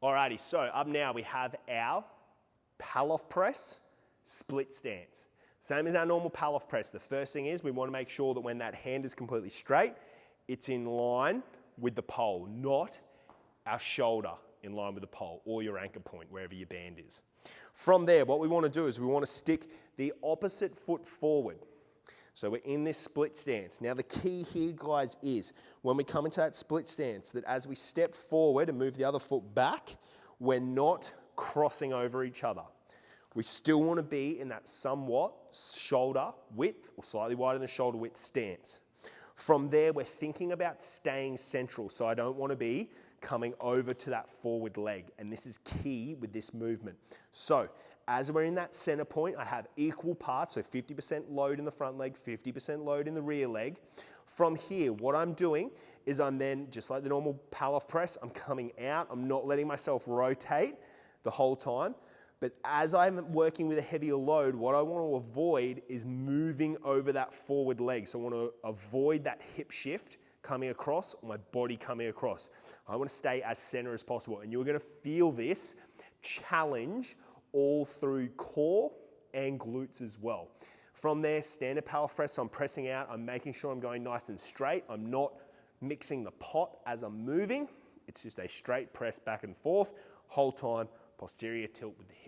Alrighty, so up now we have our pull-off press, split stance. Same as our normal pull-off press. The first thing is we want to make sure that when that hand is completely straight, it's in line with the pole, not our shoulder in line with the pole or your anchor point, wherever your band is. From there, what we want to do is we want to stick the opposite foot forward. So we're in this split stance. Now the key here, guys, is when we come into that split stance, that as we step forward and move the other foot back, we're not crossing over each other. We still want to be in that somewhat shoulder width or slightly wider than shoulder width stance. From there, we're thinking about staying central. So I don't want to be coming over to that forward leg. And this is key with this movement. So as we're in that center point, I have equal parts, so 50% load in the front leg, 50% load in the rear leg. From here, what I'm doing is I'm then, just like the normal pull-off press, I'm coming out. I'm not letting myself rotate the whole time. But as I'm working with a heavier load, what I want to avoid is moving over that forward leg. So I want to avoid that hip shift coming across, or my body coming across. I want to stay as center as possible. And you're going to feel this challenge all through core and glutes as well. From there, standard power press, so I'm pressing out, I'm making sure I'm going nice and straight. I'm not mixing the pot as I'm moving. It's just a straight press back and forth, whole time, posterior tilt with the hip.